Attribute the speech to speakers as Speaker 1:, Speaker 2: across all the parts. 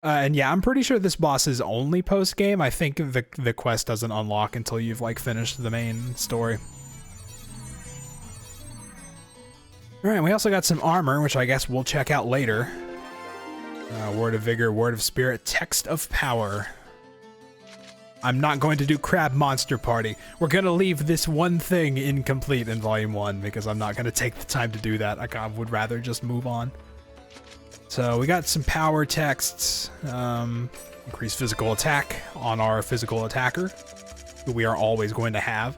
Speaker 1: And yeah, I'm pretty sure this boss is only post-game. I think the quest doesn't unlock until you've like finished the main story. Alright, we also got some armor, which I guess we'll check out later. Word of Vigor, Word of Spirit, Text of Power. I'm not going to do Crab Monster Party. We're going to leave this one thing incomplete in Volume 1 because I'm not going to take the time to do that. I would rather just move on. So we got some power texts. Increase physical attack on our physical attacker, who we are always going to have.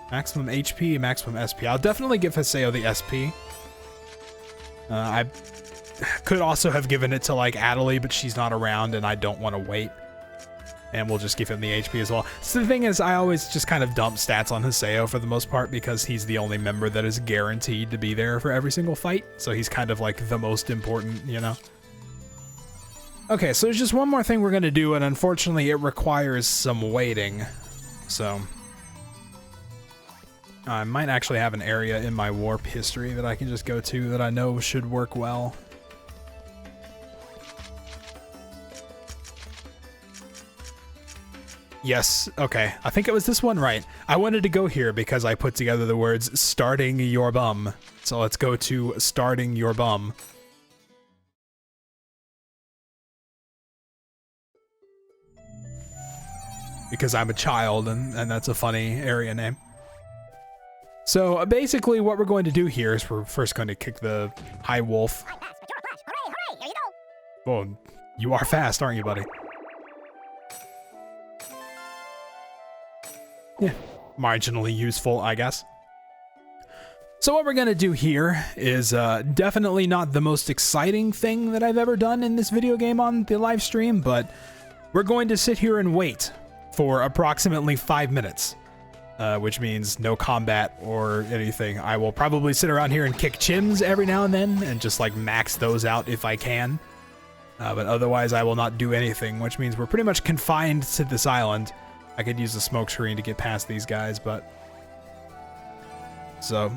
Speaker 1: Maximum HP, maximum SP. I'll definitely give Haseo the SP. I could also have given it to like Adelie, but she's not around and I don't want to wait. And we'll just give him the HP as well. So the thing is, I always just kind of dump stats on Haseo for the most part because he's the only member that is guaranteed to be there for every single fight. So he's kind of like the most important, you know? Okay, so there's just one more thing we're going to do, and unfortunately it requires some waiting. So I might actually have an area in my warp history that I can just go to that I know should work well. Yes, okay. I think it was this one, right? I wanted to go here because I put together the words starting your bum. So let's go to starting your bum. Because I'm a child and that's a funny area name. So basically what we're going to do here is we're first going to kick the high wolf. Oh, you are fast, aren't you, buddy? Yeah, marginally useful, I guess. So what we're going to do here is definitely not the most exciting thing that I've ever done in this video game on the live stream, but we're going to sit here and wait for approximately 5 minutes, which means no combat or anything. I will probably sit around here and kick chims every now and then and just like max those out if I can. But otherwise I will not do anything, which means we're pretty much confined to this island. I could use the smoke screen to get past these guys, but... So,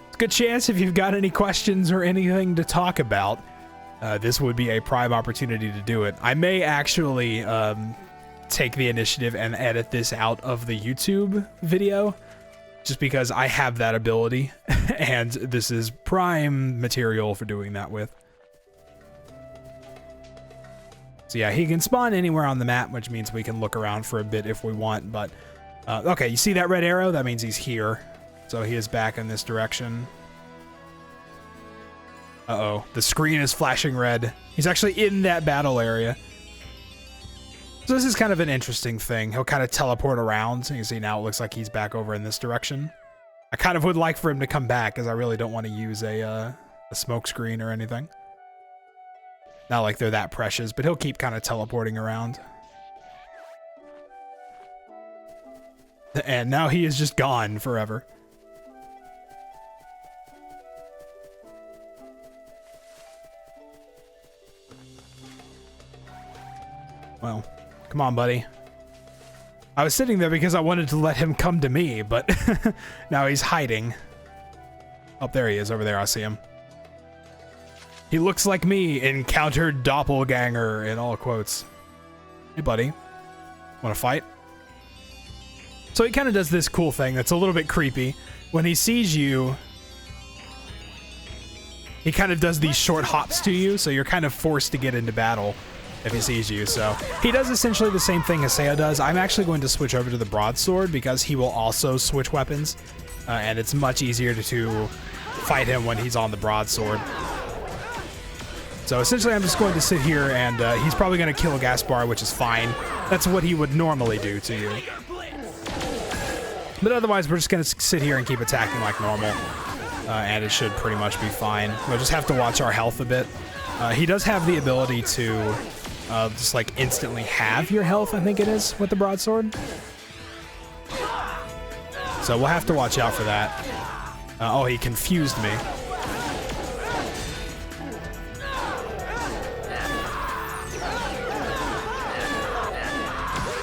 Speaker 1: it's a good chance if you've got any questions or anything to talk about, this would be a prime opportunity to do it. I may actually take the initiative and edit this out of the YouTube video, just because I have that ability, and this is prime material for doing that with. So yeah, he can spawn anywhere on the map, which means we can look around for a bit if we want, but... okay, you see that red arrow? That means he's here. So he is back in this direction. Uh-oh, the screen is flashing red. He's actually in that battle area. So this is kind of an interesting thing. He'll kind of teleport around. So you can see now it looks like he's back over in this direction. I kind of would like for him to come back, because I really don't want to use a smoke screen or anything. Not like they're that precious, but he'll keep kind of teleporting around. And now he is just gone forever. Well, come on, buddy. I was sitting there because I wanted to let him come to me, but now he's hiding. Oh, there he is, over there. I see him. He looks like me, encountered doppelganger, in all quotes. Hey, buddy. Want to fight? So he kind of does this cool thing that's a little bit creepy. When he sees you, he kind of does these short hops to you, so you're kind of forced to get into battle if he sees you. So he does essentially the same thing Haseo does. I'm actually going to switch over to the broadsword because he will also switch weapons, and it's much easier to fight him when he's on the broadsword. So essentially I'm just going to sit here and he's probably going to kill Gaspar, which is fine. That's what he would normally do to you. But otherwise we're just going to sit here and keep attacking like normal. And it should pretty much be fine. We'll just have to watch our health a bit. He does have the ability to just like instantly have your health, I think it is, with the broadsword. So we'll have to watch out for that. Oh, he confused me.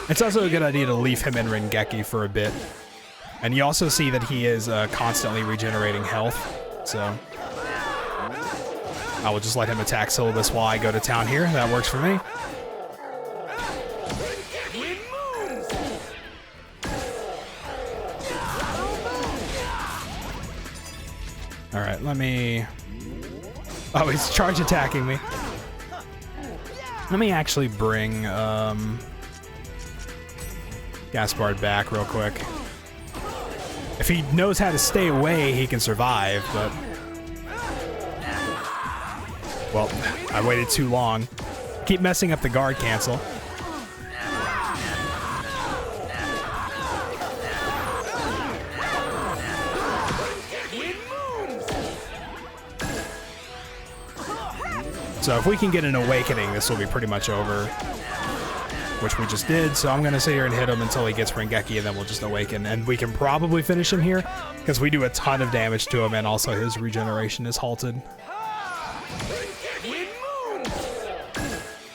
Speaker 1: It's also a good idea to leave him in Rengeki for a bit. And you also see that he is constantly regenerating health, so... I will just let him attack Syllabus while I go to town here. That works for me. Alright, let me... Oh, he's charge attacking me. Let me actually bring Gaspard back real quick. If he knows how to stay away, he can survive, but... Well, I waited too long. Keep messing up the guard cancel. So if we can get an awakening, this will be pretty much over, which we just did. So I'm going to sit here and hit him until he gets Rengeki, and then we'll just awaken. And we can probably finish him here, because we do a ton of damage to him, and also his regeneration is halted.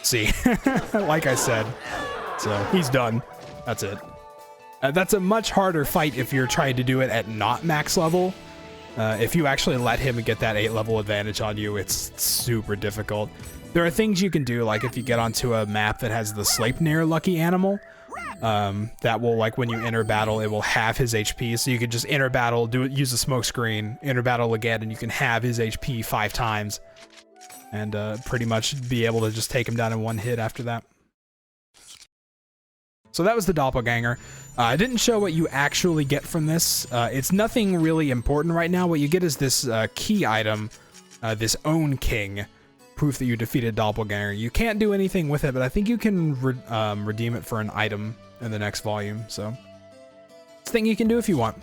Speaker 1: See, like I said. So he's done. That's it. That's a much harder fight if you're trying to do it at not max level. If you actually let him get that 8 level advantage on you, it's super difficult. There are things you can do, like if you get onto a map that has the Sleipnir lucky animal, that will, like, when you enter battle, it will have his HP, so you can just enter battle, use the smoke screen, enter battle again, and you can have his HP 5 times, and pretty much be able to just take him down in one hit after that. So that was the Doppelganger. I didn't show what you actually get from this. It's nothing really important right now. What you get is this key item, this Own King, proof that you defeated Doppelganger. You can't do anything with it, but I think you can redeem it for an item in the next volume. So it's a thing you can do if you want.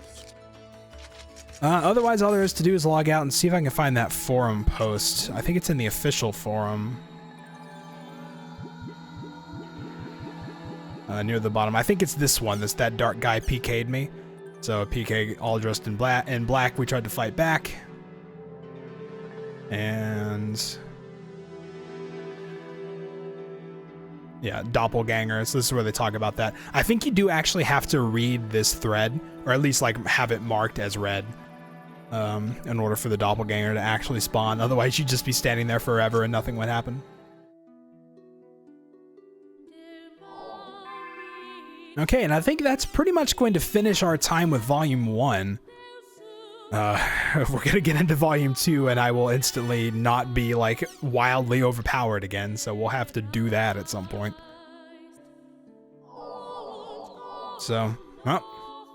Speaker 1: Otherwise, all there is to do is log out and see if I can find that forum post. I think it's in the official forum. Near the bottom. I think it's this one. That dark guy PK'd me. So PK all dressed in black. We tried to fight back. And... yeah, Doppelganger. So this is where they talk about that. I think you do actually have to read this thread, or at least like have it marked as read, in order for the Doppelganger to actually spawn. Otherwise, you'd just be standing there forever and nothing would happen. Okay, and I think that's pretty much going to finish our time with Volume 1. We're gonna get into Volume 2, and I will instantly not be, like, wildly overpowered again, so we'll have to do that at some point. So, well,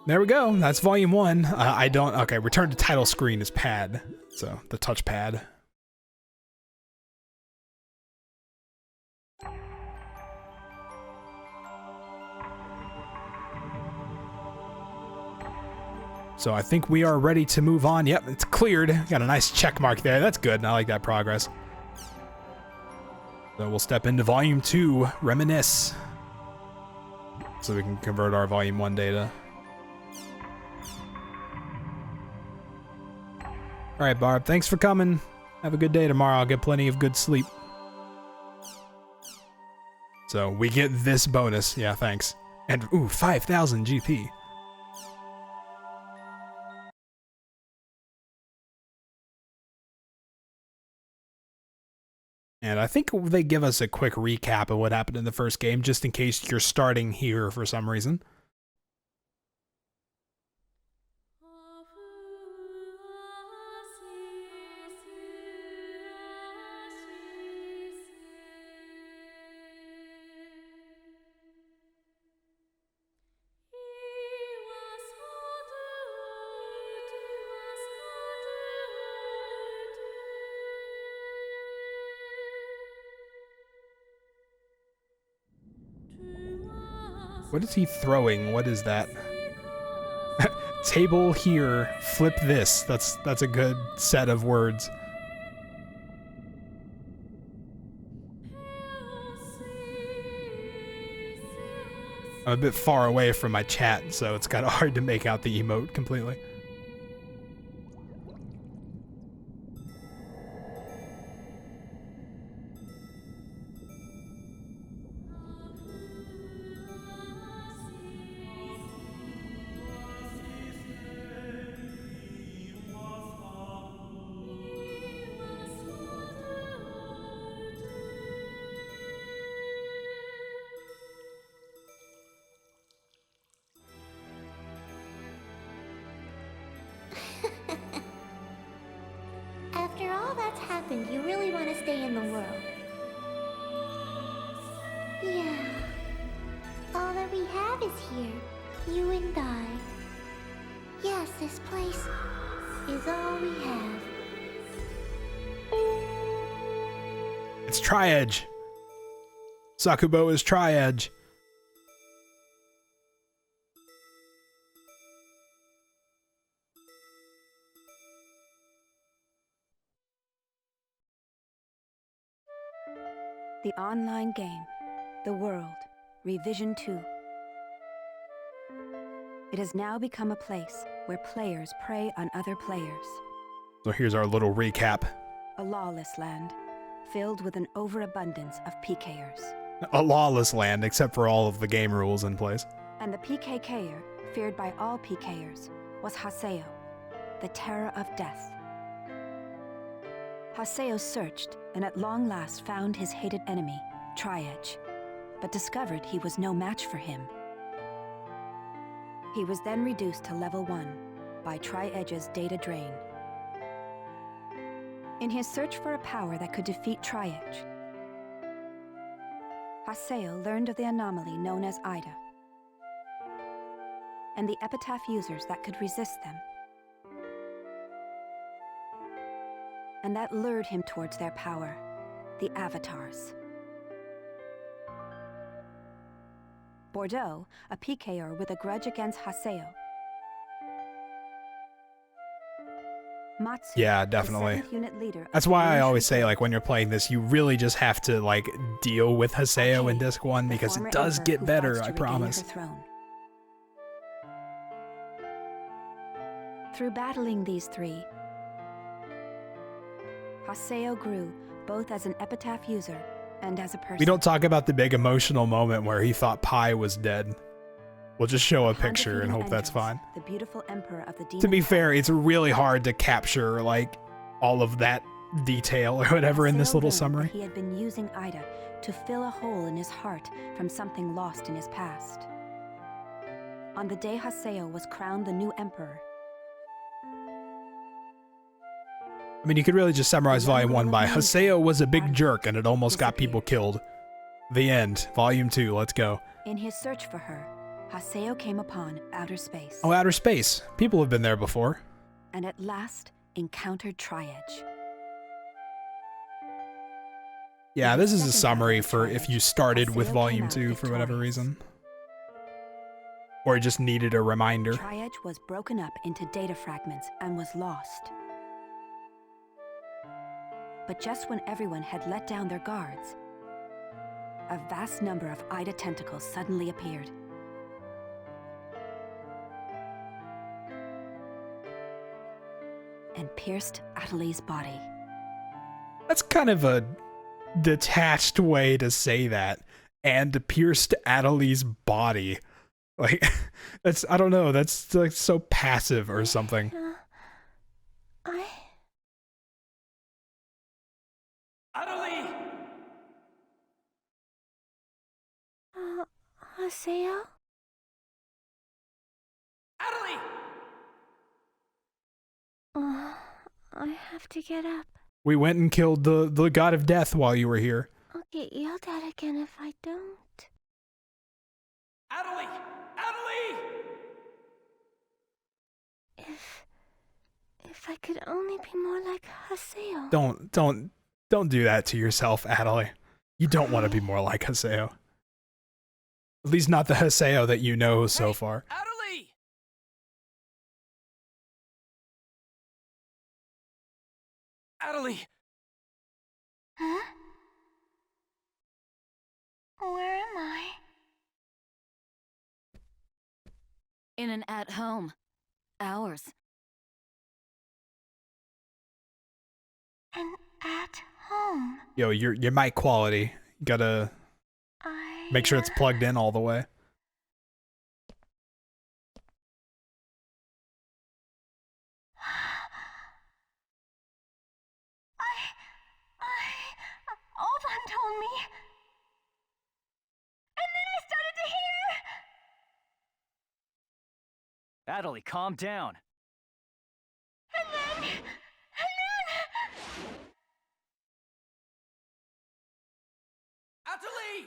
Speaker 1: there we go. That's Volume 1. Okay, return to title screen is pad, so the touchpad. So I think we are ready to move on. Yep, it's cleared. Got a nice check mark there. That's good. I like that progress. So we'll step into Volume 2, Reminisce. So we can convert our Volume 1 data. Alright, Barb, thanks for coming. Have a good day tomorrow. I'll get plenty of good sleep. So we get this bonus. Yeah, thanks. And, ooh, 5,000 GP. And I think they give us a quick recap of what happened in the first game, just in case you're starting here for some reason. What is he throwing? What is that? Table here, flip this. That's a good set of words. I'm a bit far away from my chat, so it's kind of hard to make out the emote completely.
Speaker 2: all that's happened, you really want to stay in the world. Yeah. All that we have is here. You and I. Yes, this place is all we have.
Speaker 1: It's Tri-Edge. Sakubo is Tri-Edge.
Speaker 3: The online game, The World, Revision 2. It has now become a place where players prey on other players.
Speaker 1: So here's our little recap.
Speaker 3: A lawless land, filled with an overabundance of PKers.
Speaker 1: A lawless land, except for all of the game rules in place.
Speaker 3: And the PKKer, feared by all PKers, was Haseo, the terror of death. Haseo searched, and at long last found his hated enemy, Tri-Edge, but discovered he was no match for him. He was then reduced to level 1 by Tri-Edge's data drain. In his search for a power that could defeat Tri-Edge, Haseo learned of the anomaly known as Ida, and the epitaph users that could resist them. And that lured him towards their power, the Avatars. Bordeaux, a PKer with a grudge against Haseo. Matsu,
Speaker 1: Yeah, definitely.
Speaker 3: the 7th unit leader.
Speaker 1: That's why I always say, like, when you're playing this, you really just have to, like, deal with Haseo in Disc 1, because it does get better, I promise.
Speaker 3: Through battling these three, Haseo grew both as an epitaph user and as a person.
Speaker 1: We don't talk about the big emotional moment where he thought Pi was dead. We'll just show a picture and hope that's fine.
Speaker 3: The beautiful emperor of the demon.
Speaker 1: To be fair, it's really hard to capture, like, all of that detail or whatever in this little summary.
Speaker 3: He had been using Ida to fill a hole in his heart from something lost in his past. On the day Haseo was crowned the new emperor,
Speaker 1: I mean, you could really just summarize Volume 1 by Haseo was a big jerk and it almost got people killed. The end. Volume 2, let's go.
Speaker 3: in his search for her, Haseo came upon outer space.
Speaker 1: Oh, outer space. People have been there before.
Speaker 3: And at last encountered Tri-Edge.
Speaker 1: Yeah, this is a summary for if you started with Volume 2 for whatever reason. Or just needed a reminder.
Speaker 3: Tri-Edge was broken up into data fragments and was lost. But just when everyone had let down their guards, a vast number of Ida tentacles suddenly appeared. And pierced Atali's body.
Speaker 1: That's kind of a detached way to say that. And pierced Atali's body. Like, that's, I don't know, that's like so passive or something.
Speaker 4: Atali!
Speaker 2: Haseo?
Speaker 4: Atali!
Speaker 2: I have to get up.
Speaker 1: We went and killed the god of death while you were here.
Speaker 2: I'll get yelled at again if I don't.
Speaker 4: Atali! Atali!
Speaker 2: If I could only be more like Haseo.
Speaker 1: Don't do that to yourself, Atali. You don't want to be more like Haseo. At least not the Haseo that you know so far.
Speaker 4: Atali! Atali!
Speaker 2: Huh? Where am I?
Speaker 3: In an at-home. Ours.
Speaker 2: And at home.
Speaker 1: Yo, your mic quality. You gotta make sure it's plugged in all the way.
Speaker 2: Oban told me. And then I started to hear.
Speaker 4: Atali, calm down.
Speaker 2: And then
Speaker 4: Atalie!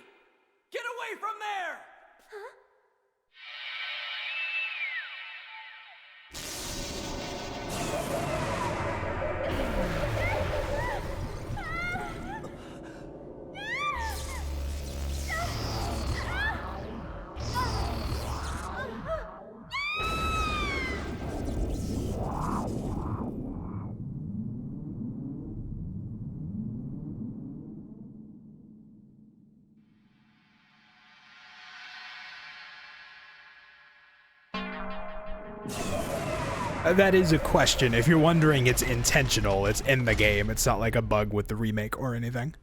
Speaker 4: Get away from there!
Speaker 1: That is a question. If you're wondering, it's intentional. It's in the game. It's not like a bug with the remake or anything.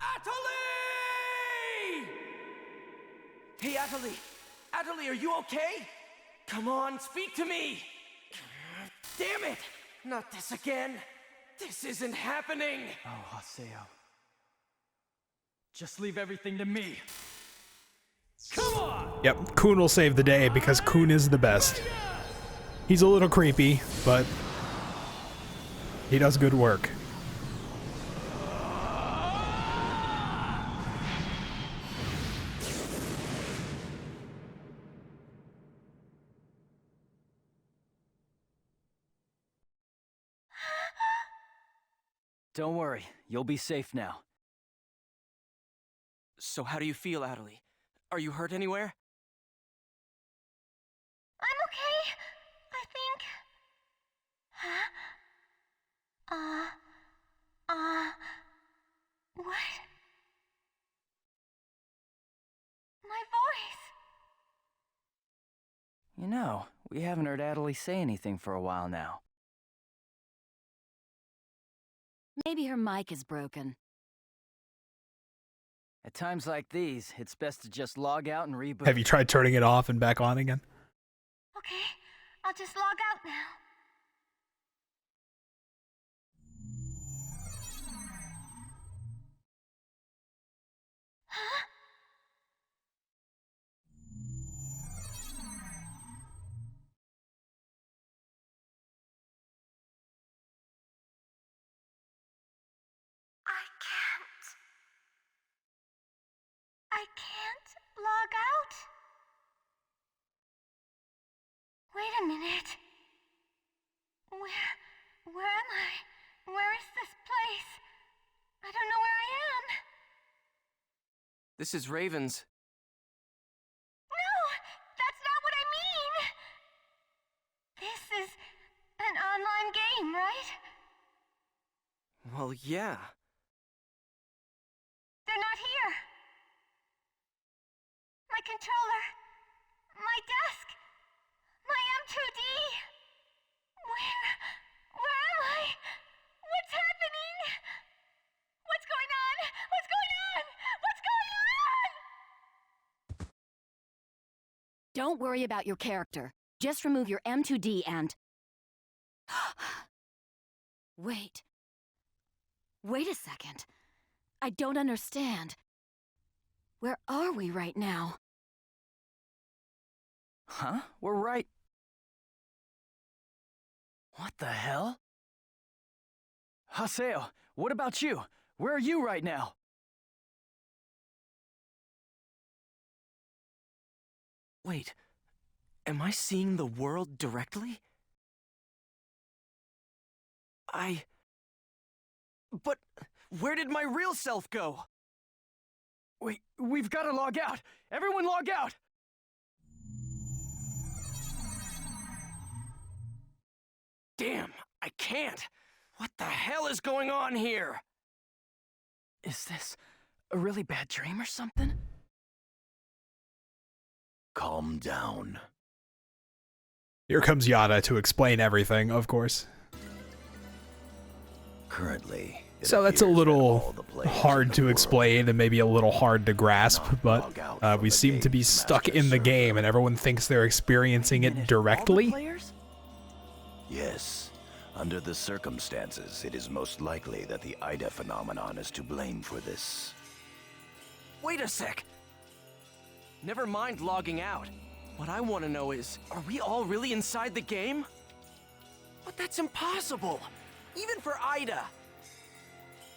Speaker 4: Atalie! Hey, Atalie! Atalie, are you okay? Come on, speak to me! Damn it! Not this again! This isn't happening!
Speaker 5: Oh, Haseo. Just leave everything to me.
Speaker 4: Come on!
Speaker 1: Yep, Kun will save the day because Kun is the best. He's a little creepy, but he does good work.
Speaker 5: Don't worry, you'll be safe now.
Speaker 4: So how do you feel, Atalie? Are you hurt anywhere?
Speaker 2: I'm okay, I think. Huh? What? My voice.
Speaker 5: You know, we haven't heard Atalie say anything for a while now.
Speaker 3: Maybe her mic is broken.
Speaker 5: At times like these, it's best to just log out and reboot.
Speaker 1: Have you tried turning it off and back on again?
Speaker 2: Okay, I'll just log out now. Huh? I can't log out? Wait a minute. Where am I? Where is this place? I don't know where I am.
Speaker 4: This is Raven's.
Speaker 2: No, that's not what I mean. This is an online game, right?
Speaker 4: Well, yeah.
Speaker 2: They're not here. My controller. My desk. My M2D. Where am I? What's happening? What's going on? What's going on? What's going on?
Speaker 3: Don't worry about your character. Just remove your M2D and... Wait. Wait a second. I don't understand. Where are we right now?
Speaker 5: Huh? We're right... What the hell? Haseo, what about you? Where are you right now?
Speaker 4: Wait, am I seeing the world directly? But where did my real self go?
Speaker 5: Wait, we've got to log out! Everyone log out!
Speaker 4: Damn, I can't! What the hell is going on here?
Speaker 5: Is this a really bad dream or something?
Speaker 6: Calm down.
Speaker 1: Here comes Yada to explain everything, of course.
Speaker 6: Currently, it
Speaker 1: So that's a
Speaker 6: appears that all
Speaker 1: little
Speaker 6: the players in
Speaker 1: hard
Speaker 6: the
Speaker 1: to
Speaker 6: world
Speaker 1: explain and maybe a little hard to grasp,
Speaker 6: cannot
Speaker 1: but
Speaker 6: log out from
Speaker 1: we
Speaker 6: the
Speaker 1: seem to be
Speaker 6: game's
Speaker 1: stuck
Speaker 6: master
Speaker 1: in the
Speaker 6: server.
Speaker 1: game and everyone thinks they're experiencing it
Speaker 5: All the
Speaker 1: directly.
Speaker 5: players?
Speaker 6: Yes. Under the circumstances, it is most likely that the Ida phenomenon is to blame for this.
Speaker 4: Wait a sec! Never mind logging out. What I want to know is, are we all really inside the game? But that's impossible! Even for Ida!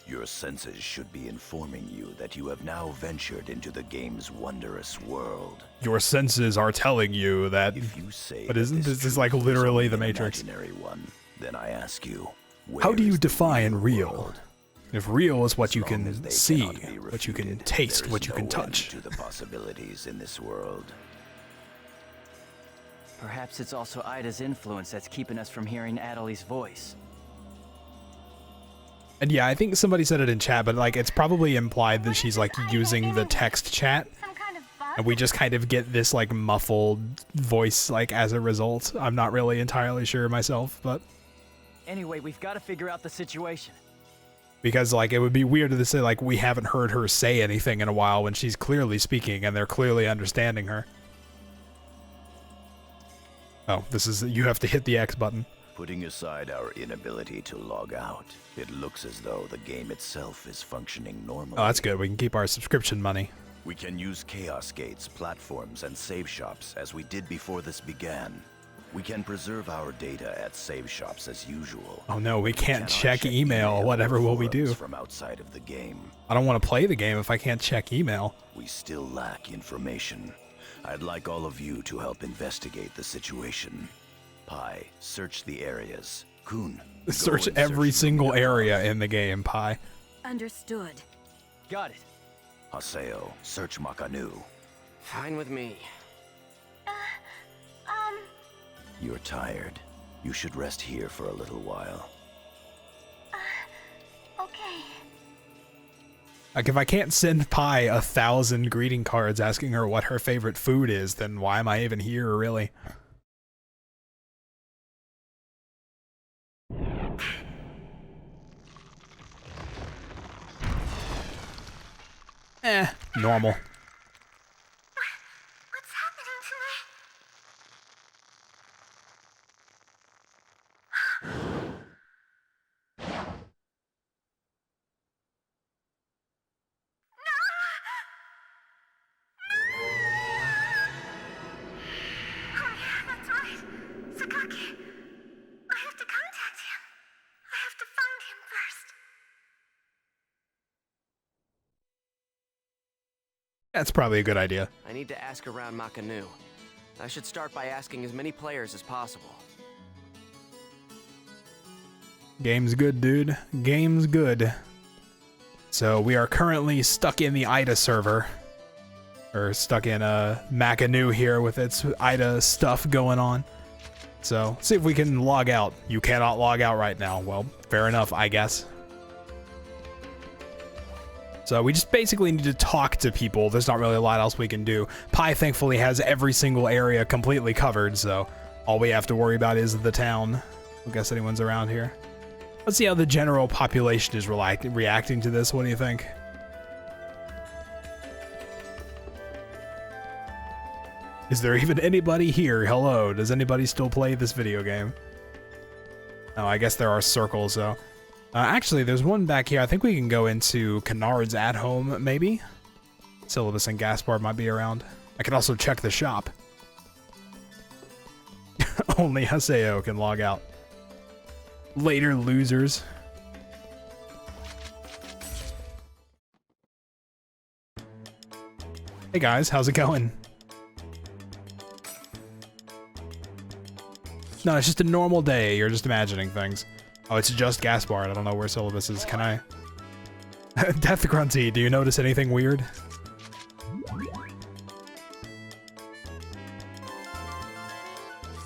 Speaker 6: Your senses should be informing you that you have now ventured into the game's wondrous world.
Speaker 1: Your senses are telling you that.
Speaker 6: If you say
Speaker 1: But
Speaker 6: that
Speaker 1: isn't this
Speaker 6: truth
Speaker 1: like
Speaker 6: is
Speaker 1: literally
Speaker 6: only
Speaker 1: the
Speaker 6: an
Speaker 1: Matrix?
Speaker 6: Imaginary one, then I ask you,
Speaker 1: How
Speaker 6: where
Speaker 1: do you
Speaker 6: is the
Speaker 1: define real?
Speaker 6: world?
Speaker 1: If real is what you
Speaker 6: As long
Speaker 1: can
Speaker 6: as they
Speaker 1: see,
Speaker 6: cannot be
Speaker 1: what you can
Speaker 6: refuted,
Speaker 1: taste,
Speaker 6: there
Speaker 1: what
Speaker 6: is
Speaker 1: you can
Speaker 6: no end
Speaker 1: touch.
Speaker 6: to the possibilities in this world.
Speaker 5: Perhaps it's also Ida's influence that's keeping us from hearing Adelie's voice.
Speaker 1: And yeah, I think somebody said it in chat, but like it's probably implied that she's like using the text chat,
Speaker 2: Some kind of bug?
Speaker 1: and we just kind of get this like muffled voice like as a result. I'm not really entirely sure myself, but
Speaker 5: Anyway, we've got to figure out the situation.
Speaker 1: because like it would be weird to say like we haven't heard her say anything in a while when she's clearly speaking and they're clearly understanding her. Oh, this is, you have to hit the X button.
Speaker 6: Putting aside our inability to log out, it looks as though the game itself is functioning normally.
Speaker 1: Oh, that's good. We can keep our subscription money.
Speaker 6: We can use chaos gates, platforms, and save shops as we did before this began. We can preserve our data at save shops as usual.
Speaker 1: Oh no, we can't
Speaker 6: Cannot
Speaker 1: check email. Whatever will we do?
Speaker 6: forums from outside of the game.
Speaker 1: I don't want to play the game if I can't check email.
Speaker 6: We still lack information. I'd like all of you to help investigate the situation. Pi, search the areas. Kun, go
Speaker 1: Search
Speaker 6: and
Speaker 1: every
Speaker 6: search the
Speaker 1: single
Speaker 6: Myanmar.
Speaker 1: area in the game, Pi.
Speaker 3: Understood.
Speaker 5: Got it.
Speaker 6: Haseo, search Makanu.
Speaker 4: Fine with me.
Speaker 6: You're tired. You should rest here for a little while.
Speaker 2: Okay.
Speaker 1: Like if I can't send Pi 1,000 greeting cards asking her what her favorite food is, then why am I even here, really? Normal.
Speaker 2: What's happening to me? Oh yeah, that's right. Sakaki. I have to contact him. I have to find him first.
Speaker 1: That's probably a good idea.
Speaker 4: I need to ask around Makanu. I should start by asking as many players as possible.
Speaker 1: Game's good, dude. Game's good. So we are currently stuck in the Ida server. Or stuck in Makanu here with its Ida stuff going on. So, see if we can log out. You cannot log out right now. Well, fair enough, I guess. So we just basically need to talk to people. There's not really a lot else we can do. Pi thankfully has every single area completely covered, so all we have to worry about is the town. I guess anyone's around here. Let's see how the general population is reacting to this. What do you think? Is there even anybody here? Hello, does anybody still play this video game? Oh, I guess there are circles, though. Actually, there's one back here. I think we can go into Kennard's at home, maybe? Syllabus and Gaspard might be around. I can also check the shop. Only Haseo can log out. Later, losers. Hey guys, how's it going? No, it's just a normal day. You're just imagining things. Oh, it's just Gaspard. I don't know where Syllabus is. Can I? Death Grunty, do you notice anything weird?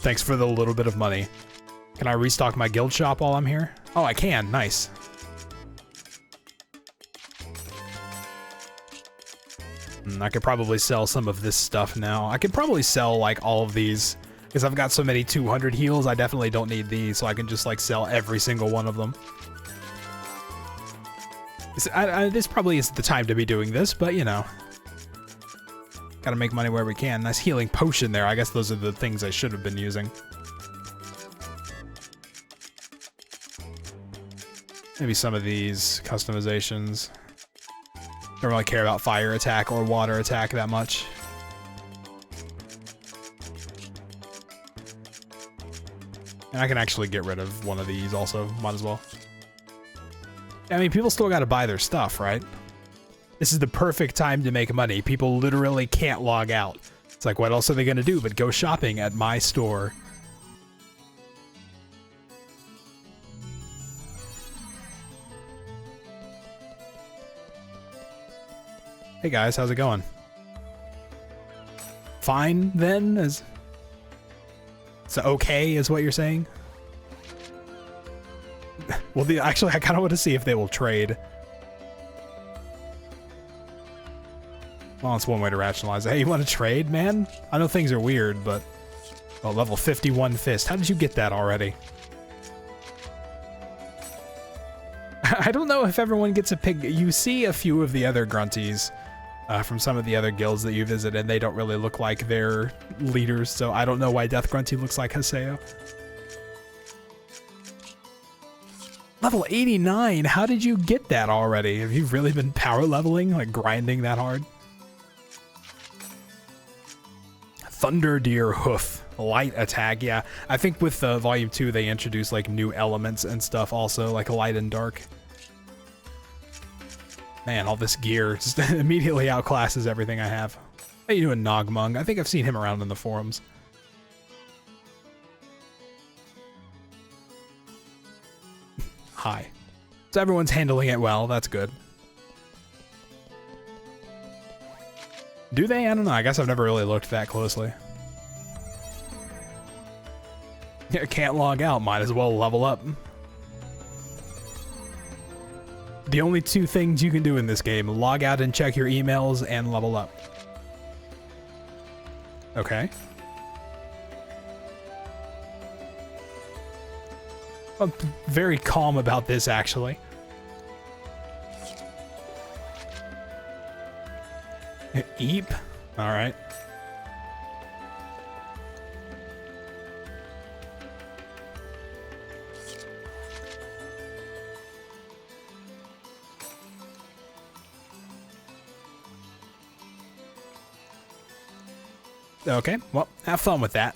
Speaker 1: Thanks for the little bit of money. Can I restock my guild shop while I'm here? Oh, I can. Nice. I could probably sell some of this stuff now. I could probably sell like all of these because I've got so many 200 heals. I definitely don't need these, so I can just like sell every single one of them. This probably isn't the time to be doing this, but you know. Gotta make money where we can. Nice healing potion there. I guess those are the things I should have been using. Maybe some of these customizations. Don't really care about fire attack or water attack that much. And I can actually get rid of one of these also, might as well. I mean, people still gotta buy their stuff, right? This is the perfect time to make money. People literally can't log out. It's like, what else are they gonna do but go shopping at my store? Hey guys, how's it going? Fine then? It's okay is what you're saying? Well, actually, I kind of want to see if they will trade. Well, it's one way to rationalize it. Hey, you want to trade, man? I know things are weird, but... Oh, level 51 fist. How did you get that already? I don't know if everyone gets a pick. You see a few of the other grunties from some of the other guilds that you visit, and they don't really look like their leaders, so I don't know why Death Grunty looks like Haseo. Level 89? How did you get that already? Have you really been power leveling, like grinding that hard? Thunder Deer Hoof. Light attack, yeah. I think with Volume 2 they introduced like new elements and stuff also, like light and dark. Man, all this gear just immediately outclasses everything I have. How you doing, Nogmung? I think I've seen him around in the forums. Hi. So everyone's handling it well, that's good. Do they? I don't know. I guess I've never really looked that closely. Yeah, can't log out. Might as well level up. The only two things you can do in this game, log out and check your emails and level up. Okay. I'm very calm about this, actually. Eep? Alright. Okay, well, have fun with that.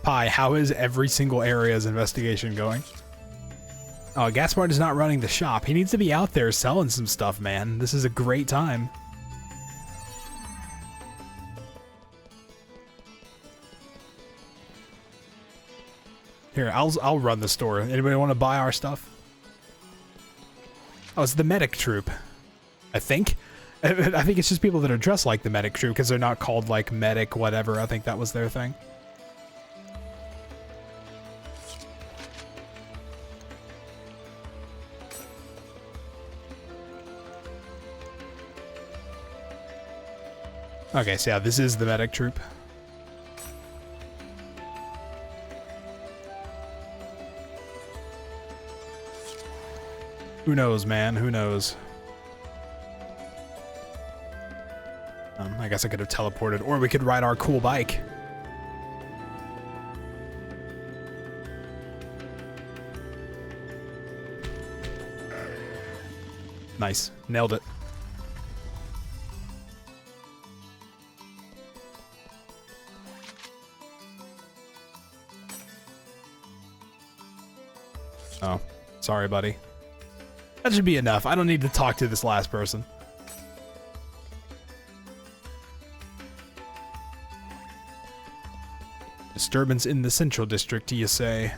Speaker 1: Pi, how is every single area's investigation going? Oh, Gaspard is not running the shop. He needs to be out there selling some stuff, man. This is a great time. Here, I'll run the store. Anybody want to buy our stuff? Oh, it's the medic troop. I think. I think it's just people that are dressed like the medic troop because they're not called like medic whatever. I think that was their thing. Okay, so yeah, this is the medic troop. Who knows, man? Who knows? I guess I could have teleported, or we could ride our cool bike. Nice. Nailed it. Oh, sorry, buddy. That should be enough. I don't need to talk to this last person. Disturbance in the Central District, you say?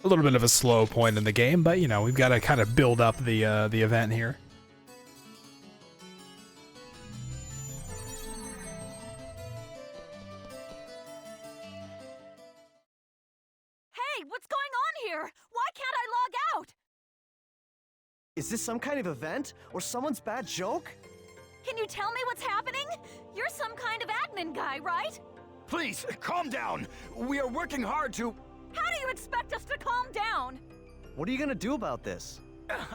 Speaker 1: A little bit of a slow point in the game, but you know, we've got to kind of build up the event here.
Speaker 3: Hey, what's going on here? Why can't I log out?
Speaker 5: Is this some kind of event? Or someone's bad joke?
Speaker 3: Can you tell me what's happening? You're some kind of admin guy, right?
Speaker 7: Please, calm down. We are working hard to...
Speaker 3: How do you expect us to calm down?
Speaker 5: What are you gonna do about this?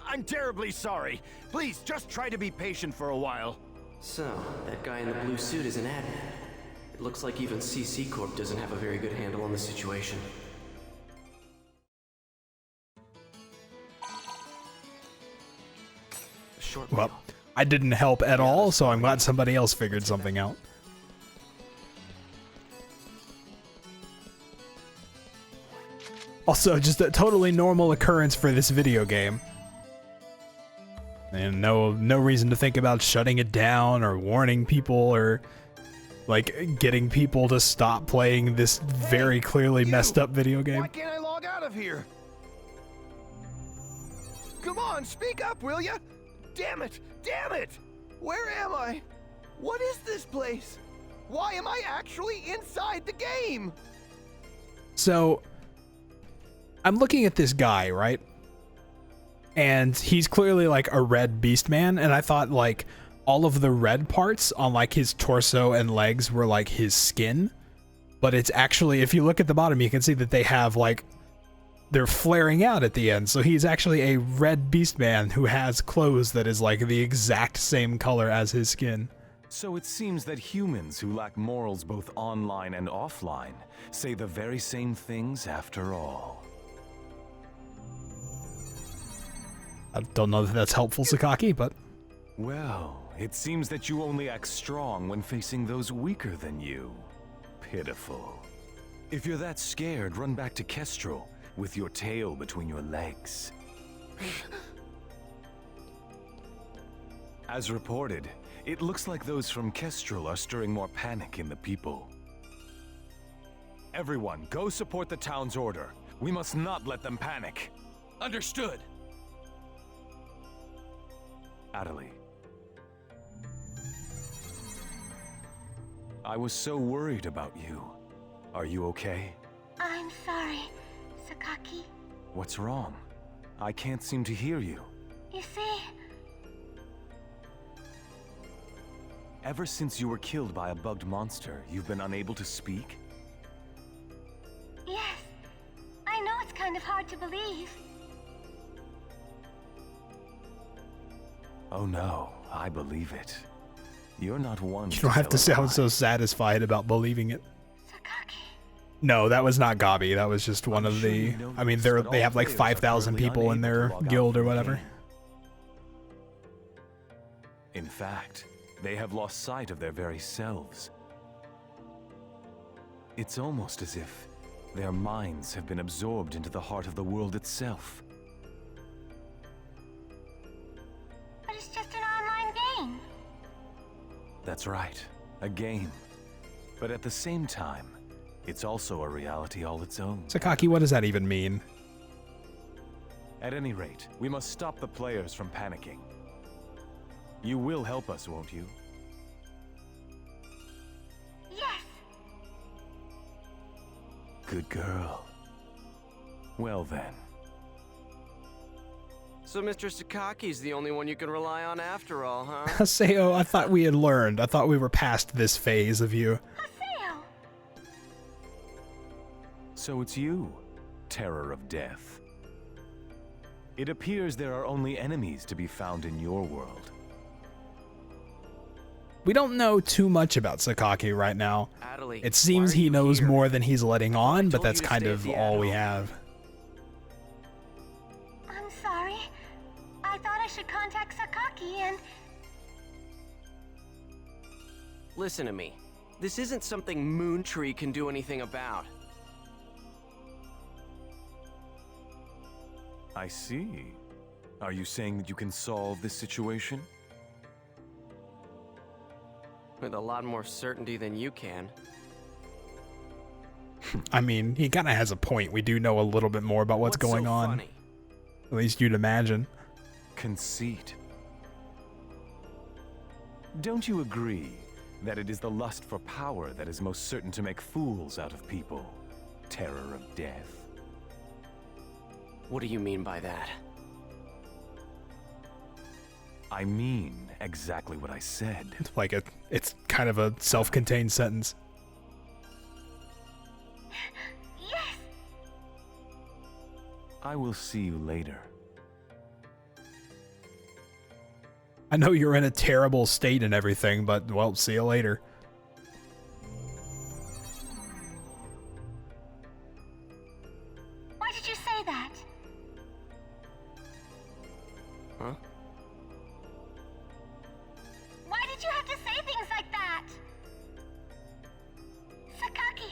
Speaker 7: I'm terribly sorry. Please, just try to be patient for a while.
Speaker 8: So, that guy in the blue suit is an admin. It looks like even CC Corp doesn't have a very good handle on the situation.
Speaker 1: Well, I didn't help at all, so I'm glad somebody else figured something out. Also, just a totally normal occurrence for this video game. And no reason to think about shutting it down or warning people or like getting people to stop playing this very clearly messed up video game.
Speaker 7: Why can't I log out of here? Come on, speak up, will ya? Damn it! Damn it! Where am I? What is this place? Why am I actually inside the game?
Speaker 1: So, I'm looking at this guy, right? And he's clearly like a red beast man, and I thought like all of the red parts on like his torso and legs were like his skin. But it's actually, if you look at the bottom, you can see that they have like, they're flaring out at the end. So he's actually a red beast man who has clothes that is like the exact same color as his skin.
Speaker 9: So it seems that humans who lack morals both online and offline say the very same things after all.
Speaker 1: I don't know if that's helpful, Sakaki, but...
Speaker 9: Well, it seems that you only act strong when facing those weaker than you. Pitiful. If you're that scared, run back to Kestrel with your tail between your legs. As reported, it looks like those from Kestrel are stirring more panic in the people. Everyone, go support the town's order. We must not let them panic.
Speaker 4: Understood.
Speaker 9: Adelie. I was so worried about you. Are you okay?
Speaker 2: I'm sorry, Sakaki.
Speaker 9: What's wrong? I can't seem to hear you.
Speaker 2: You see,
Speaker 9: Ever since you were killed by a bugged monster, you've been unable to speak?
Speaker 2: yes, I know it's kind of hard to believe.
Speaker 9: Oh no, I believe it. You're not one.
Speaker 1: You don't have to
Speaker 9: tell a
Speaker 1: sound
Speaker 9: lie.
Speaker 1: so satisfied about believing it.
Speaker 2: Sakaki.
Speaker 1: No, that was not Gabi. That was just one
Speaker 9: I'm
Speaker 1: of
Speaker 9: sure
Speaker 1: the...
Speaker 9: you know
Speaker 1: I mean,
Speaker 9: this, but
Speaker 1: they
Speaker 9: all
Speaker 1: have like
Speaker 9: players are
Speaker 1: 5,000
Speaker 9: currently
Speaker 1: people in
Speaker 9: unable
Speaker 1: their
Speaker 9: to log out
Speaker 1: guild or
Speaker 9: from the
Speaker 1: whatever.
Speaker 9: game. In fact, they have lost sight of their very selves. It's almost as if their minds have been absorbed into the heart of the world itself.
Speaker 2: But it's just an online game.
Speaker 9: That's right, a game. But at the same time, it's also a reality all its own.
Speaker 1: Sakaki, what does that even mean?
Speaker 9: At any rate, we must stop the players from panicking. You will help us, won't you?
Speaker 2: Yes.
Speaker 9: Good girl. Well then.
Speaker 8: So Mr. Sakaki's the only one you can rely on after all, huh?
Speaker 1: Haseo, I thought we had learned. I thought we were past this phase of you.
Speaker 2: Haseo.
Speaker 9: So it's you, Terror of Death. It appears there are only enemies to be found in your world.
Speaker 1: We don't know too much about Sakaki right now.
Speaker 8: Adelie,
Speaker 1: It seems
Speaker 8: why are
Speaker 1: he
Speaker 8: you
Speaker 1: knows
Speaker 8: here?
Speaker 1: more than he's letting on, but
Speaker 8: told
Speaker 1: that's
Speaker 8: you to
Speaker 1: kind
Speaker 8: stay
Speaker 1: of
Speaker 8: at the
Speaker 1: all we
Speaker 8: at-home.
Speaker 1: have.
Speaker 2: I'm sorry. I thought I should contact Sakaki and...
Speaker 8: Listen to me. This isn't something Moontree can do anything about.
Speaker 9: I see. Are you saying that you can solve this situation?
Speaker 8: With a lot more certainty than you can.
Speaker 1: I mean, he kind of has a point. We do know a little bit more about what's going
Speaker 8: so
Speaker 1: on.
Speaker 8: Funny?
Speaker 1: At least you'd imagine.
Speaker 9: Conceit. Don't you agree that it is the lust for power that is most certain to make fools out of people? Terror of Death.
Speaker 8: What do you mean by that?
Speaker 9: I mean exactly what I said.
Speaker 1: Like it's kind of a self-contained sentence.
Speaker 2: Yes.
Speaker 9: I will see you later.
Speaker 1: I know you're in a terrible state and everything, but well, see you later.
Speaker 2: Why did you say that?
Speaker 8: Huh?
Speaker 2: Why did you have to say things like that? Sakaki,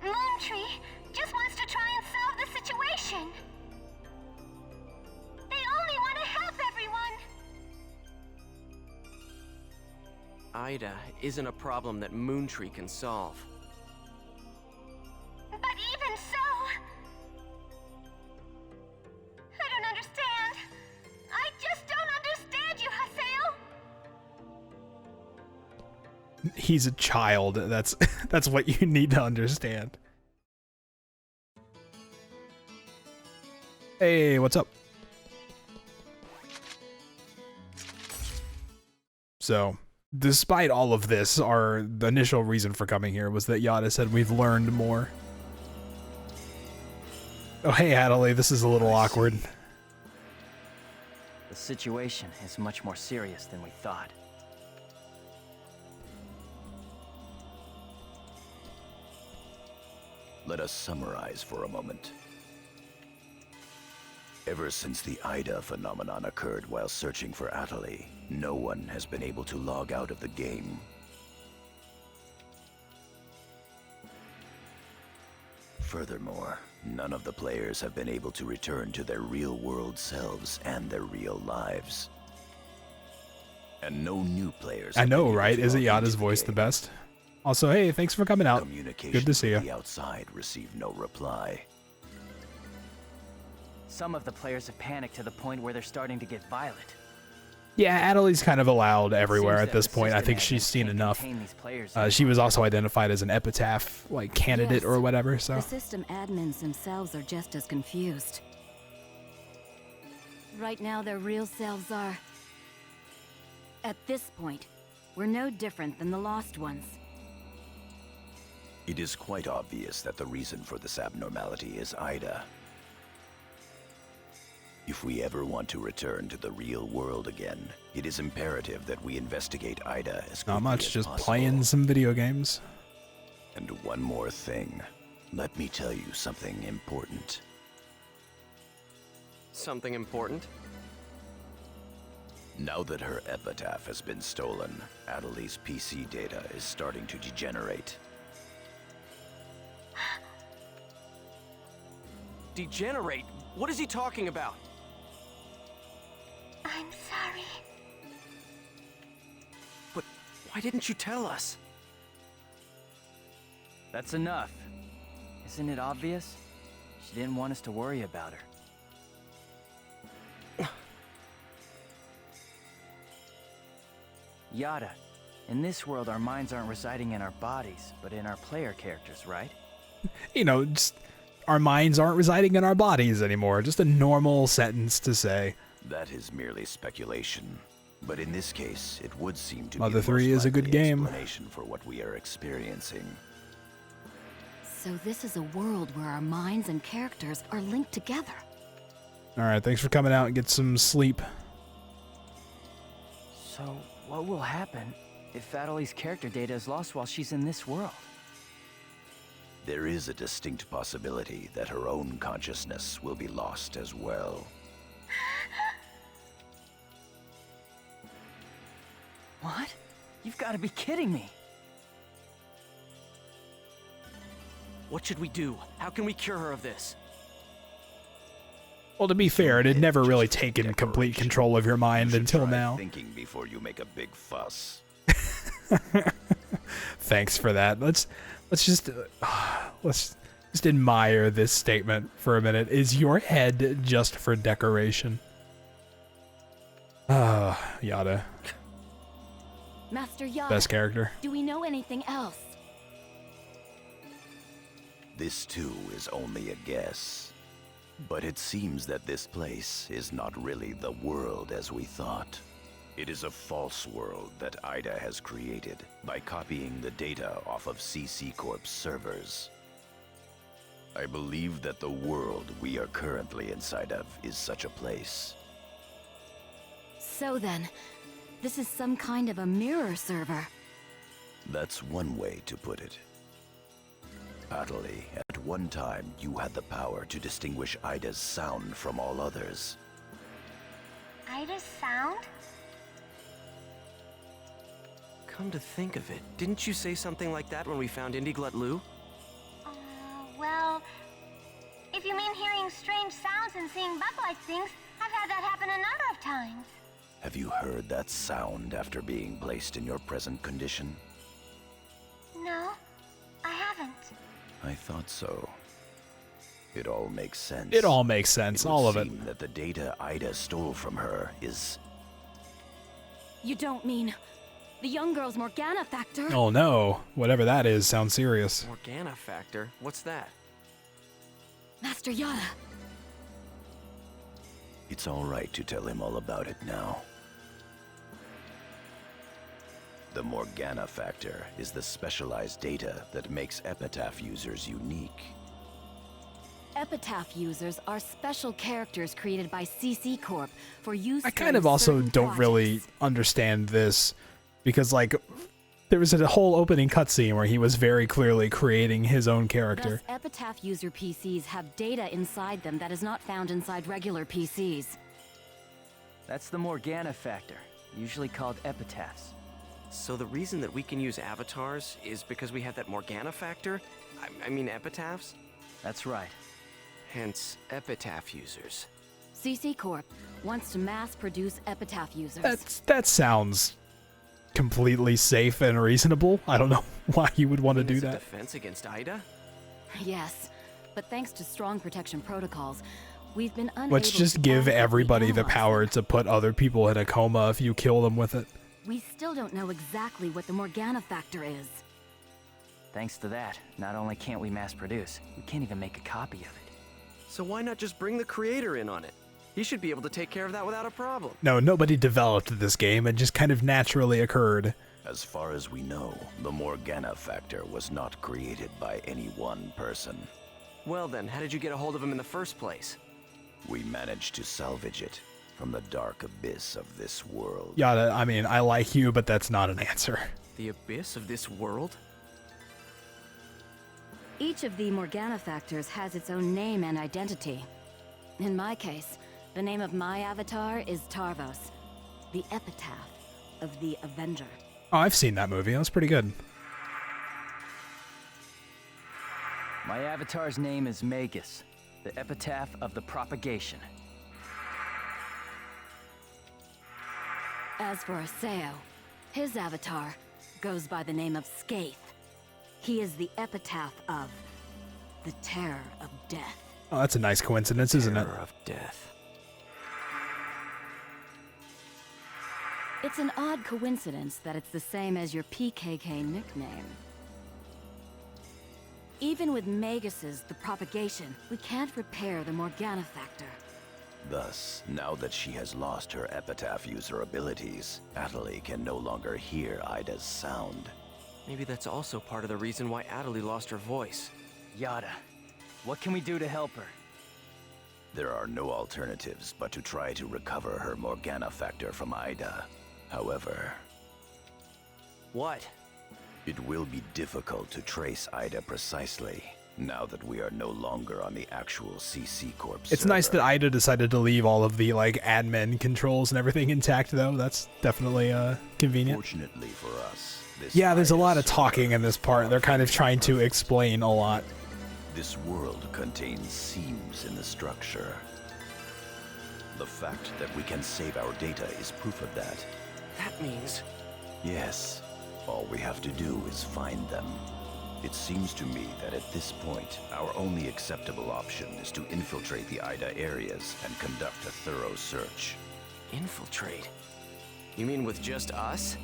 Speaker 2: Moontree just wants to try and solve the situation.
Speaker 8: Ida isn't a problem that Moontree can solve.
Speaker 2: But even so, I don't understand. I just don't understand you, Haseo.
Speaker 1: He's a child. That's what you need to understand. Hey, what's up? So, despite all of this, the initial reason for coming here was that Yada said we've learned more. Oh, hey, Adelaide, this is a little awkward.
Speaker 10: The situation is much more serious than we thought.
Speaker 6: Let us summarize for a moment. Ever since the Ida phenomenon occurred while searching for Atali, no one has been able to log out of the game. Furthermore, none of the players have been able to return to their real-world selves and their real lives. And no new players.
Speaker 1: I know, right? Isn't Yada's voice the best? Also, hey, thanks for coming out. Good to see you.
Speaker 6: The outside received no reply.
Speaker 10: Some of the players have panicked to the point where they're starting to get violent.
Speaker 1: Yeah, Adelie's kind of allowed everywhere at this point. I think she's seen enough. She was also identified as an epitaph, like, candidate or whatever, so.
Speaker 3: The system admins themselves are just as confused. Right now, their real selves are... At this point, we're no different than the lost ones.
Speaker 6: It is quite obvious that the reason for this abnormality is Ida. If we ever want to return to the real world again, it is imperative that we investigate Ida as quickly
Speaker 1: Not much,
Speaker 6: as
Speaker 1: just
Speaker 6: possible.
Speaker 1: playing some video games.
Speaker 6: And one more thing. Let me tell you something important.
Speaker 8: Something important?
Speaker 6: Now that her epitaph has been stolen, Adelie's PC data is starting to degenerate.
Speaker 8: Degenerate? What is he talking about?
Speaker 2: I'm sorry.
Speaker 8: But why didn't you tell us?
Speaker 10: That's enough. Isn't it obvious? She didn't want us to worry about her. Yada, in this world our minds aren't residing in our bodies, but in our player characters, right?
Speaker 1: You know, just our minds aren't residing in our bodies anymore. Just a normal sentence to say.
Speaker 6: That is merely speculation. But in this case, it would seem to
Speaker 1: Mother
Speaker 6: be the
Speaker 1: 3
Speaker 6: most
Speaker 1: is a good
Speaker 6: likely
Speaker 1: game.
Speaker 6: explanation for what we are experiencing.
Speaker 3: So this is a world where our minds and characters are linked together.
Speaker 1: Alright, thanks for coming out and get some sleep.
Speaker 10: So, what will happen if Adelie's character data is lost while she's in this world?
Speaker 6: There is a distinct possibility that her own consciousness will be lost as well.
Speaker 10: What? You've got to be kidding me.
Speaker 8: What should we do? How can we cure her of this?
Speaker 1: Well, to be fair, it had never really taken complete control of your mind until
Speaker 6: Try
Speaker 1: now.
Speaker 6: thinking before you make a big fuss.
Speaker 1: Thanks for that. Let's just admire this statement for a minute. Is your head just for decoration? Yada.
Speaker 3: Master Yada,
Speaker 1: Best character.
Speaker 3: do we know anything else?
Speaker 6: This too is only a guess. But it seems that this place is not really the world as we thought. It is a false world that Ida has created by copying the data off of CC Corp's servers. I believe that the world we are currently inside of is such a place.
Speaker 3: So then, this is some kind of a mirror server.
Speaker 6: That's one way to put it. Atali, at one time you had the power to distinguish Ida's sound from all others.
Speaker 2: Ida's sound?
Speaker 8: Come to think of it, didn't you say something like that when we found Indiglut Lu?
Speaker 2: Well, if you mean hearing strange sounds and seeing bug-like things, I've had that happen a number of times.
Speaker 6: Have you heard that sound after being placed in your present condition?
Speaker 2: No, I haven't.
Speaker 6: I thought so. It all makes sense.
Speaker 1: It all makes sense, all of it.
Speaker 6: It would seem that the data Ida stole from her is...
Speaker 3: You don't mean the young girl's Morgana factor?
Speaker 1: Oh no, whatever that is sounds serious.
Speaker 8: Morgana factor? What's that?
Speaker 3: Master Yada.
Speaker 6: It's all right to tell him all about it now. The Morgana factor is the specialized data that makes Epitaph users unique.
Speaker 3: Epitaph users are special characters created by CC Corp for use.
Speaker 1: I kind of also don't really understand this because, like, there was a whole opening cutscene where he was very clearly creating his own character.
Speaker 3: Thus, Epitaph user PCs have data inside them that is not found inside regular PCs.
Speaker 10: That's the Morgana factor, usually called epitaphs.
Speaker 8: So the reason that we can use avatars is because we have that Morgana factor? I mean epitaphs?
Speaker 10: That's right.
Speaker 8: Hence, epitaph users.
Speaker 3: CC Corp wants to mass produce Epitaph users.
Speaker 1: That sounds completely safe and reasonable. I don't know why you would want to do that.
Speaker 8: Defense against Ida?
Speaker 3: Yes, but thanks to strong protection protocols, we've been unable
Speaker 1: Let's just give everybody the power to put other people in a coma if you kill them with it.
Speaker 3: We still don't know exactly what the Morgana factor is.
Speaker 10: Thanks to that, not only can't we mass produce, we can't even make a copy of it.
Speaker 8: So why not just bring the creator in on it? He should be able to take care of that without a problem.
Speaker 1: No, nobody developed this game. It just kind of naturally occurred.
Speaker 6: As far as we know, the Morgana factor was not created by any one person.
Speaker 8: Well then, how did you get a hold of him in the first place?
Speaker 6: We managed to salvage it from the dark abyss of this world.
Speaker 1: Yada, I mean, I like you, but that's not an answer.
Speaker 8: The abyss of this world?
Speaker 3: Each of the Morgana factors has its own name and identity. In my case, the name of my avatar is Tarvos, the epitaph of the Avenger.
Speaker 1: Oh, I've seen that movie. That was pretty good.
Speaker 10: My avatar's name is Magus, the epitaph of the propagation.
Speaker 3: As for Aseo, his avatar goes by the name of Skaith. He is the epitaph of the terror of death.
Speaker 1: Oh, that's a nice coincidence, isn't it?
Speaker 8: Terror of death.
Speaker 3: It's an odd coincidence that it's the same as your PKK nickname. Even with Magus's the propagation, we can't repair the Morgana factor.
Speaker 6: Thus, now that she has lost her epitaph user abilities, Atali can no longer hear Ida's sound.
Speaker 8: Maybe that's also part of the reason why Atali lost her voice.
Speaker 10: Yada, what can we do to help her?
Speaker 6: There are no alternatives but to try to recover her Morgana factor from Ida. However...
Speaker 8: What?
Speaker 6: It will be difficult to trace Ida precisely, now that we are no longer on the actual CC Corp server.
Speaker 1: It's nice that Ida decided to leave all of the, like, admin controls and everything intact, though. That's definitely, convenient.
Speaker 6: Fortunately for us,
Speaker 1: yeah, there's a lot of talking in this part. They're kind of trying to explain a lot.
Speaker 6: This world contains seams in the structure. The fact that we can save our data is proof of that.
Speaker 8: That means...
Speaker 6: Yes. All we have to do is find them. It seems to me that at this point, our only acceptable option is to infiltrate the Ida areas and conduct a thorough search.
Speaker 8: Infiltrate? You mean with just us?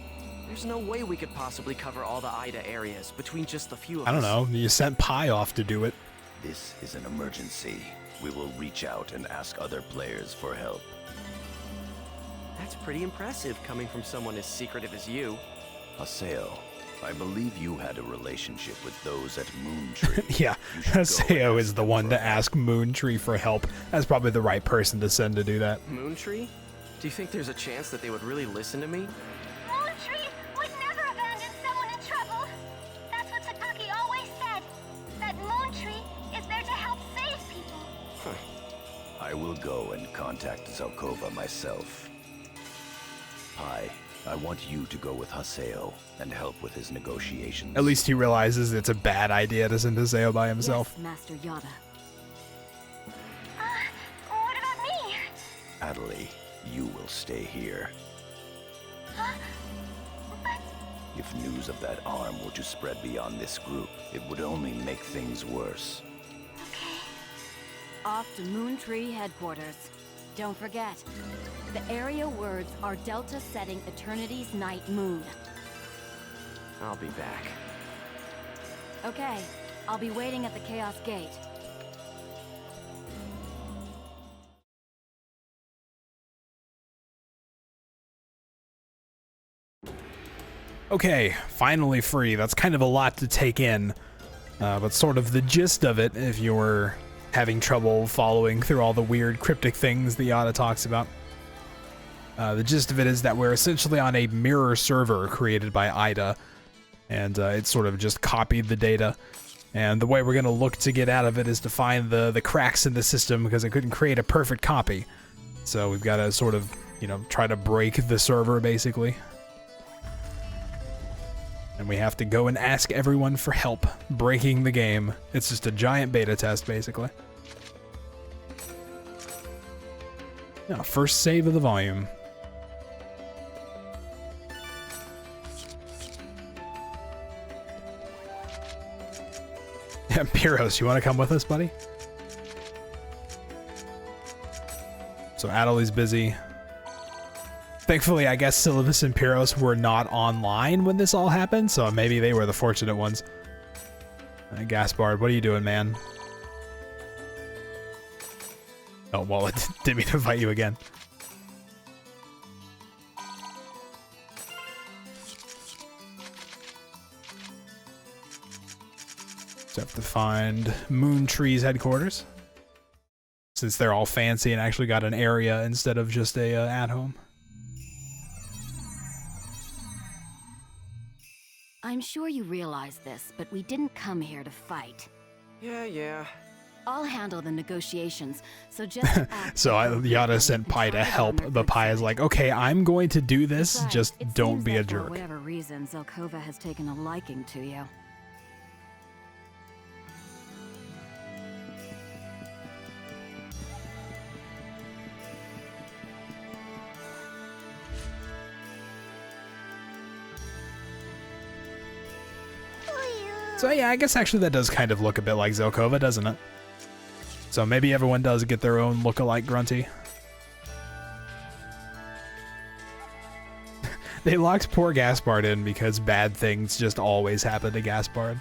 Speaker 8: There's no way we could possibly cover all the Ida areas between just the few of us.
Speaker 1: I don't know. You sent Pi off to do it.
Speaker 6: This is an emergency. We will reach out and ask other players for help.
Speaker 8: That's pretty impressive coming from someone as secretive as you.
Speaker 6: Haseo, I believe you had a relationship with those at Moontree.
Speaker 1: Yeah, Haseo is the one to ask Moontree for help. That's probably the right person to send to do that.
Speaker 8: Moontree? Do you think there's a chance that they would really listen to me?
Speaker 2: Moontree would never abandon someone in trouble. That's what Sakaki always said. That Moontree is there to help save people.
Speaker 6: I will go and contact Zelkova myself. Pi, I want you to go with Haseo and help with his negotiations.
Speaker 1: At least he realizes it's a bad idea to send Haseo by himself.
Speaker 3: Yes, Master Yada.
Speaker 2: What about me?
Speaker 6: Atali, you will stay here.
Speaker 2: Huh? But...
Speaker 6: If news of that arm were to spread beyond this group, it would only make things worse.
Speaker 2: Okay.
Speaker 3: Off to Moon Tree headquarters. Don't forget, the area words are Delta setting Eternity's night moon.
Speaker 8: I'll be back.
Speaker 3: Okay, I'll be waiting at the Chaos Gate.
Speaker 1: Okay, finally free. That's kind of a lot to take in, but sort of the gist of it, if you're having trouble following through all the weird cryptic things the Yada talks about. The gist of it is that we're essentially on a mirror server created by Ida, and it sort of just copied the data. And the way we're going to look to get out of it is to find the cracks in the system, because it couldn't create a perfect copy. So we've got to sort of, you know, try to break the server, basically. And we have to go and ask everyone for help breaking the game. It's just a giant beta test, basically. Now, first save of the volume. Yeah, Pyros, you want to come with us, buddy? So Adeli's busy. Thankfully, I guess Syllabus and Pyros were not online when this all happened, so maybe they were the fortunate ones. Gaspard, what are you doing, man? Oh, well, it didn't mean to invite you again. So have to find Moon Tree's headquarters, since they're all fancy and actually got an area instead of just a at-home.
Speaker 3: I'm sure you realize this, but we didn't come here to fight.
Speaker 8: Yeah.
Speaker 3: I'll handle the negotiations, so just act
Speaker 1: So
Speaker 3: like
Speaker 1: Yada
Speaker 3: we
Speaker 1: sent Pi to
Speaker 3: can
Speaker 1: help,
Speaker 3: try to
Speaker 1: but Pi is like, okay, I'm going to do this,
Speaker 3: Besides,
Speaker 1: just
Speaker 3: it
Speaker 1: don't
Speaker 3: seems
Speaker 1: be a
Speaker 3: that for
Speaker 1: jerk.
Speaker 3: whatever reason, Zelkova has taken a liking to you.
Speaker 1: So yeah, I guess actually that does kind of look a bit like Zelkova, doesn't it? So maybe everyone does get their own look-alike Grunty. They locked poor Gaspard in because bad things just always happen to Gaspard.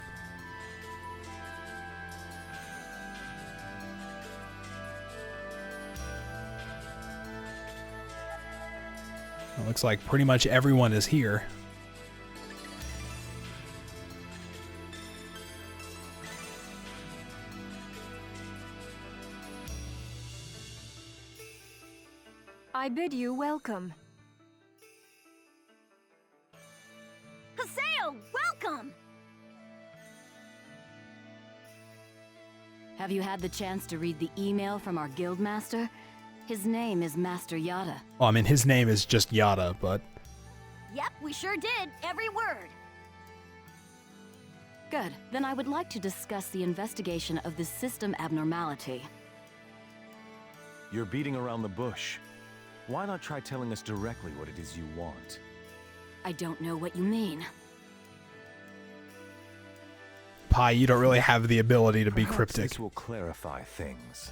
Speaker 1: It looks like pretty much everyone is here.
Speaker 11: I bid you welcome.
Speaker 3: Haseo, welcome! Have you had the chance to read the email from our guildmaster? His name is Master Yada.
Speaker 1: Well, I mean, his name is just Yada, but...
Speaker 3: Yep, we sure did. Every word. Good. Then I would like to discuss the investigation of this system abnormality.
Speaker 9: You're beating around the bush. Why not try telling us directly what it is you want?
Speaker 3: I don't know what you mean.
Speaker 1: Pi, you don't really have the ability to be
Speaker 9: Perhaps
Speaker 1: cryptic.
Speaker 9: This will clarify things.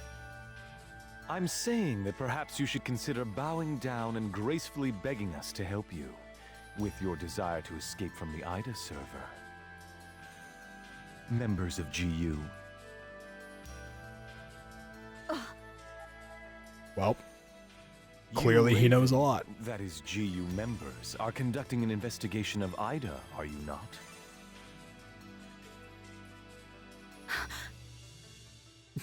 Speaker 9: I'm saying that perhaps you should consider bowing down and gracefully begging us to help you with your desire to escape from the Ida server. Members of GU.
Speaker 1: Well, clearly he knows a lot.
Speaker 9: That is, GU members are conducting an investigation of Ida, are you not?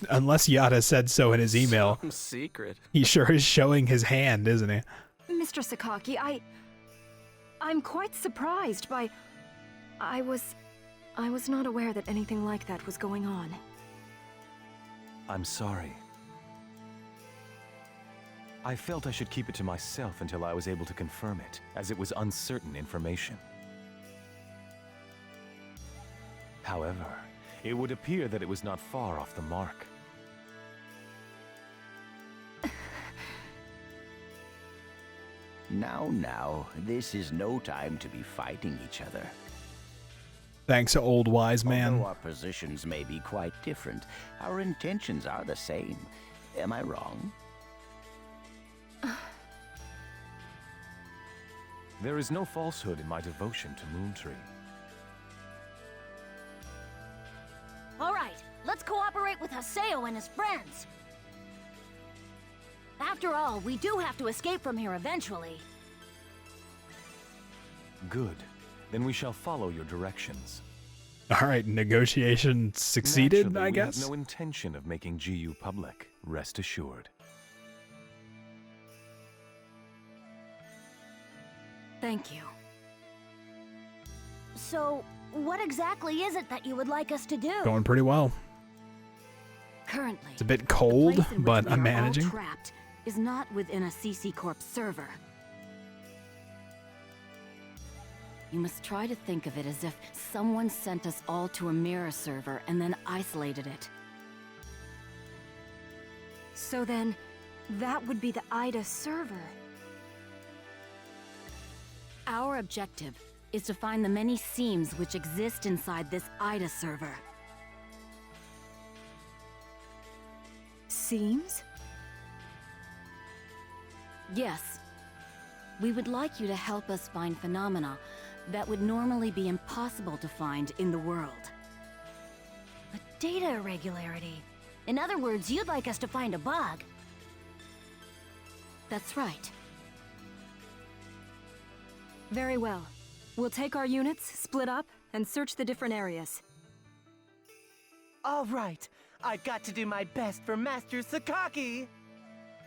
Speaker 1: Unless Yada said so in his email.
Speaker 8: Some secret.
Speaker 1: He sure is showing his hand, isn't he?
Speaker 11: Mr. Sakaki, I'm quite surprised by... I was not aware that anything like that was going on.
Speaker 9: I'm sorry. I felt I should keep it to myself until I was able to confirm it, as it was uncertain information. However, it would appear that it was not far off the mark.
Speaker 6: Now, this is no time to be fighting each other.
Speaker 1: Thanks, old wise man.
Speaker 6: Although our positions may be quite different, our intentions are the same. Am I wrong?
Speaker 9: There is no falsehood in my devotion to Moontree.
Speaker 12: All right, let's cooperate with Haseo and his friends. After all, we do have to escape from here eventually.
Speaker 9: Good. Then we shall follow your directions.
Speaker 1: All right, negotiation succeeded,
Speaker 9: Naturally,
Speaker 1: I
Speaker 9: we
Speaker 1: guess.
Speaker 9: have no intention of making GU public. Rest assured.
Speaker 12: Thank you. So, what exactly is it that you would like us to do?
Speaker 1: Going pretty well.
Speaker 3: Currently,
Speaker 1: It's a bit
Speaker 3: the
Speaker 1: cold,
Speaker 3: place in which
Speaker 1: but
Speaker 3: we
Speaker 1: I'm
Speaker 3: are all
Speaker 1: managing.
Speaker 3: trapped is not within a CC Corp server. You must try to think of it as if someone sent us all to a mirror server and then isolated it.
Speaker 11: So then, that would be the IDA server.
Speaker 3: Our objective is to find the many seams which exist inside this IDA server.
Speaker 11: Seams?
Speaker 3: Yes. We would like you to help us find phenomena that would normally be impossible to find in the world.
Speaker 12: A data irregularity. In other words, you'd like us to find a bug.
Speaker 3: That's right.
Speaker 11: Very well. We'll take our units, split up, and search the different areas.
Speaker 7: All right, I've got to do my best for Master Sakaki.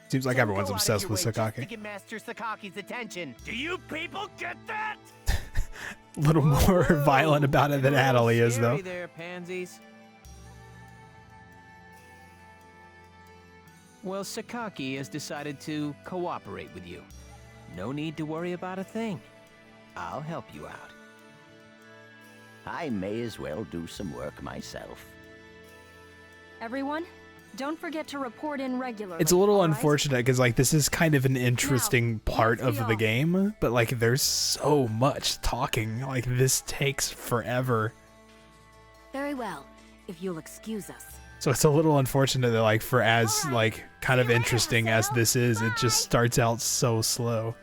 Speaker 1: Seems like
Speaker 7: Don't
Speaker 1: everyone's
Speaker 7: go out of
Speaker 1: obsessed
Speaker 7: your
Speaker 1: with
Speaker 7: way just to
Speaker 1: Sakaki.
Speaker 7: get Master Sakaki's attention. Do you people get that?
Speaker 1: A little more violent about it than Adelie is, though.
Speaker 8: Scary there, pansies. Well, Sakaki has decided to cooperate with you. No need to worry about a thing. I'll help you out.
Speaker 6: I may as well do some work myself.
Speaker 11: Everyone, don't forget to report in regularly.
Speaker 1: It's a little
Speaker 11: all right?
Speaker 1: unfortunate because like this is kind of an interesting part
Speaker 11: let's
Speaker 1: of
Speaker 11: be
Speaker 1: the
Speaker 11: off.
Speaker 1: game, but like there's so much talking. Like this takes forever.
Speaker 3: Very well, if you'll excuse us.
Speaker 1: So it's a little unfortunate that like for as like kind of interesting as this is, it just starts out so slow.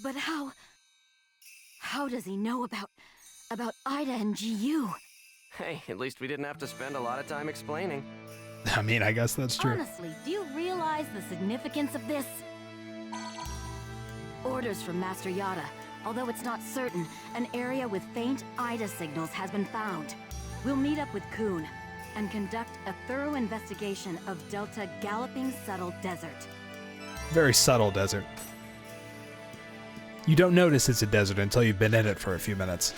Speaker 3: But how does he know about Ida and GU?
Speaker 8: Hey, at least we didn't have to spend a lot of time explaining.
Speaker 1: I mean, I guess that's true.
Speaker 3: Honestly, do you realize the significance of this? Orders from Master Yada. Although it's not certain, an area with faint Ida signals has been found. We'll meet up with Kuhn and conduct a thorough investigation of Delta Galloping Subtle Desert.
Speaker 1: Very subtle desert. You don't notice it's a desert until you've been in it for a few minutes.